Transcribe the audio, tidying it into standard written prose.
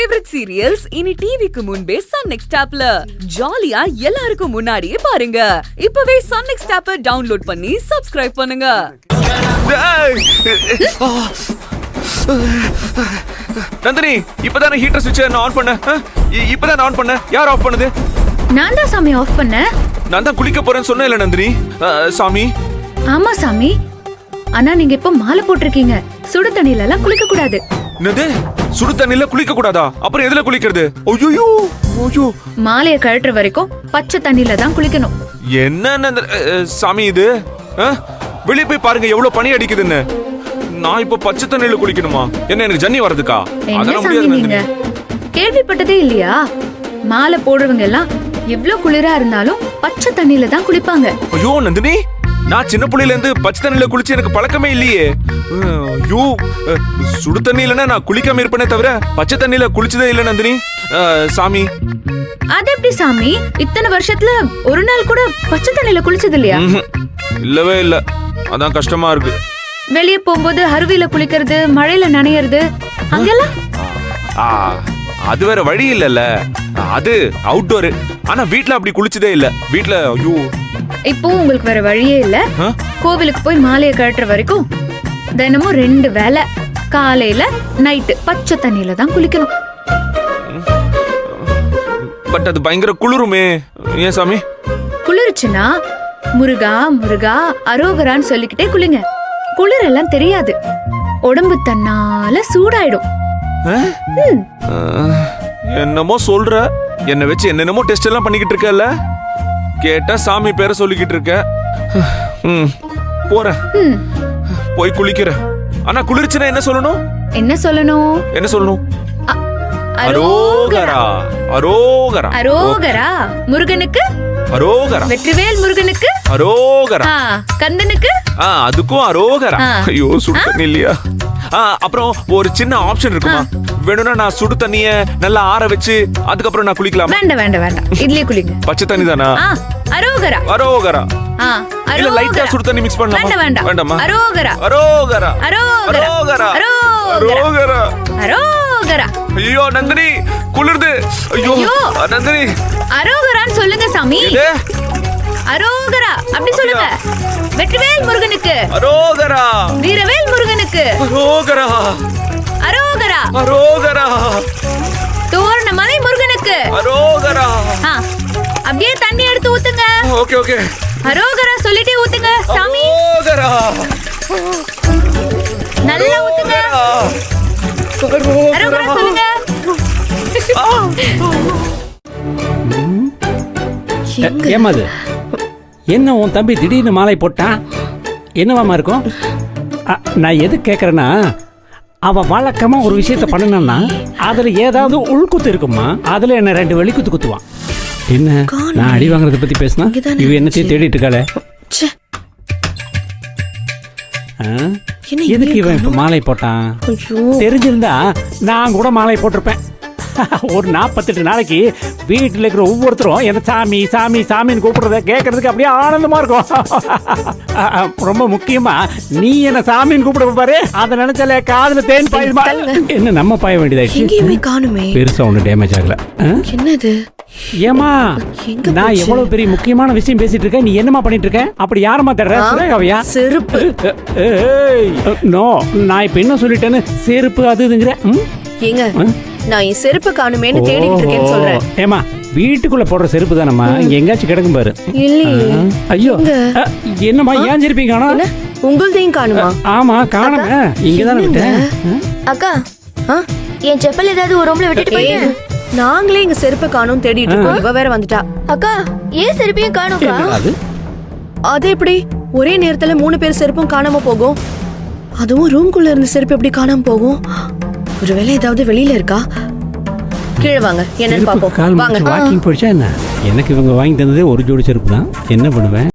Favourite serials இனி டிவிக்கு முன்பே சன் நெக்ஸ்ட் ஆப்ல ஜாலியா எல்லாருக்கும் முன்னாடியே பாருங்க. இப்பவே சன் நெக்ஸ்ட் ஆப்பை டவுன்லோட் பண்ணி சப்ஸ்கிரைப் பண்ணுங்க. நந்தினி, இப்பதானே ஹீட்டர் ஸ்விட்ச் ஆன் பண்ண. இப்பதான் ஆன் பண்ண. யார் ஆஃப் பண்ணது? நான் தான் சாமி ஆஃப் பண்ணேன். நான் தான் குளிக்க போறேன்னு சொன்னேன்ல நந்தினி. சாமி. ஆமா சாமி, ஆனா நீங்க இப்ப மாலை போட்டிருக்கீங்க. சுடு தண்ணில எல்லாம் குளிக்க கூடாது. என்னது? சுடு தண்ணில குளிக்க கூடாதா? அப்புறம் எதுல குளிக்கிறது? ஐயோ ஐயோ. மாலையை கழட்டுற வரைக்கும் பச்சை தண்ணில தான் குளிக்கணும். என்ன சாமி இது? வெளியே போய் பாருங்க எவ்வளவு பனி அடிக்குதுன்னு. நான் இப்ப பச்சை தண்ணில குளிக்கணுமா? என்ன எனக்கு ஜன்னி வரதுக்கா? என்ன சாமி நீங்க கேள்விப்பட்டதே இல்லையா? மாலை போடுறவங்க எல்லாம் எவ்வளவு குளிரா இருந்தாலும் பச்சை தண்ணில தான் குளிப்பாங்க. ஐயோ நந்தினி, நான் சின்ன புள்ளையில இருந்து பச்சை தண்ணில குளிச்சு எனக்கு பழக்கமே இல்லையே. ஐயோ, சுடு தண்ணியிலன்னா நான் குளிக்காம இருப்பேனே தவிர பச்சை தண்ணியில குளிச்சதே இல்ல நந்தினி. சாமி. அது எப்படி சாமி? இத்தனை வருஷத்துல ஒரு நாள் கூட பச்சை தண்ணில குளிச்சது இல்லையா? இல்லவே இல்ல. அதான் கஷ்டமா இருக்கு. வெளியே போகும்போது அருவியில குளிக்கிறது, மழையில நனையிறது, அங்கெல்லாம் அது வேற வழி இல்லல்ல. அது அவுட்டோர். ஆனா வீட்ல அப்படி குளிச்சதே இல்ல. வீட்ல ஐயோ. இப்போ உங்களுக்கு வேற வழியே இல்ல. கோவிலுக்கு போய் மாலையை கழட்டுற வரைக்கும் தினமும் 2 வேளை காலையில நைட்டு பச்சை தண்ணியில தான் குளிக்கணும். பட் அது பயங்கர குளிருமே. ஏன் சாமி? குளிருச்சுன்னா முருகா முருகா அரோகரான்னு சொல்லிக்கிட்டே குளிங்க. குளிர் எல்லாம் தெரியாது, உடம்பு தன்னால சூடாயிடும். என்னமோ சொல்ற. என்ன வச்சு என்னென்னமோ டெஸ்ட் எல்லாம் பண்ணிக்கிட்டு இருக்கல. கேட்டா சாமி பேரை சொல்லிக்கிட்டு இருக்க. போறேன், போய் குளிக்கிறேன். ஆனா குளிர்ச்சுனா என்ன சொல்லணும்? என்ன சொல்லணும்? என்ன சொல்லணும்? அரோகரா. அரோகரா. அரோகரா. முருகனுக்கு அரோகரா. வெற்றிவேல் முருகனுக்கு அரோகரா. கந்தனுக்கு அதுக்கும் அரோகரா. ஐயோ சுடு தண்ணி இல்லையா? அப்புறம் ஒரு சின்ன ஆப்ஷன் இருக்குமா? வேணும்னா நான் சுடு தண்ணிய நல்லா ஆற வச்சு அதுக்கப்புறம் நான் குளிக்கலாம். வேண்டாம் வேண்டாம் வேண்டாம், இதுலயே குளிங்க. பச்சை தண்ணி தானா? அரோகரா. அரோகரா. இல்ல லைட்டா சுடு தண்ணி மிக்ஸ் பண்ணலாமா? வேண்டாம் வேண்டாம். வேண்டாமா? அரோகரா. அரோகரா. அரோகரா. அரோகரா. அரோகரா. ஐயோ நந்தினி, குளிருது. ஐயோ நந்தினி. அரோகரான்னு சொல்லுங்க சாமி. அரோகரா அப்படி சொல்லுங்க. வெற்றிவேல் முருகனுக்கு அரோகரா. வீரவேல் முருகனுக்கு அரோகரா. அரோகரா. அரோகரா. தோரணமலை முருகனுக்கு அரோகரா. அப்படியே தண்ணி எடுத்து ஊத்துங்க. Okay okay. அரோகரா சொல்லிட்டே ஊத்துங்க சாமி. அரோகரா. நல்லா ஊத்துங்க. அரோகரா சொல்லுங்க. ஏமாது என்ன உன் தம்பி திடீர்னு மாலை போட்டான்? என்னவாமா இருக்கும்? நான் எது கேட்கறேன்னா, அவன் வழக்கமாக ஒரு விஷயத்த பண்ணணும்னா அதில் ஏதாவது உள்குத்து இருக்குமா? அதில் என்ன 2 வெளிக்குத்து குத்துவான். என்ன நான் அடி வாங்குறத பற்றி பேசினா இவ என்னத்தையும் தேடிட்டு இருக்காளே. எதுக்கு இவன் இப்போ மாலை போட்டான்? தெரிஞ்சிருந்தா நான் கூட மாலை போட்டிருப்பேன். ஒரு 48 நாளைக்கு வீட்டில் இருக்கிற ஒவ்வொருத்தரும் என்ன சாமி சாமி சாமின்னு கூப்பிடுறத கேட்கறதுக்கு அப்படியே ஆனந்தமா இருக்கும். ரொம்ப முக்கியமா நீ என்ன சாமின்னு கூப்பிட பாரு, அதை நினைச்சாலே காதுல தேன் பாயுமா? என்ன நம்ம பாய வேண்டியதாச்சு. பெருசா ஒண்ணு டேமேஜ் ஆகல. என்னது? ஏமா நான் எவ்வளவு பெரிய முக்கியமான விஷயம் பேசிட்டு இருக்கேன், நீ என்னமா பண்ணிட்டு இருக்க? அப்படி யாரமா தர்ற? சுரேகாவையா? செருப்பு. நோ, நான் இப்ப என்ன சொல்லிட்டேன்னு செருப்பு அது இதுங்கிற. ஏங்க, நான் என் செருப்பு காணுமேன்னு தேடிட்டு இருக்கேன்னு சொல்றேன். ஏமா வீட்டுக்குள்ள போடுற செருப்பு தானம்மா, இங்க எங்காச்சும் கிடக்கும் பாரு. இல்லையே. ஐயோ என்னம்மா ஏன் செருப்பீங்க காணோம்? உங்கள்தையும் காணுமா? ஆமா காணுமே, இங்கதானே விட்டேன். அக்கா, என் செப்பல் ஏதாவது ஒரு ரூம்ல விட்டுட்டு போயிடு. நாங்களே இங்க செருப்பு காணோம் தேடிட்டு இருக்கோம். இவ வேற வந்துட்டா. அக்கா, ஏன் செருப்பையும் காணோம்க்கா? அது எப்படி ஒரே நேரத்துல 3 பேர் செருப்பும் காணாம போகும்? அதுவும் ரூம்குள்ள இருந்த செருப்பு எப்படி காணாம போகும்? ஒருவேளை ஏதாவது வெளியில இருக்கா? கீழே வாங்க, என்னன்னு பாப்போம். வாங்க. வாக்கிங் போயிடுச்சா என்ன? எனக்கு இவங்க வாங்கி தந்ததே ஒரு ஜோடி செருப்பு தான். என்ன பண்ணுவேன்?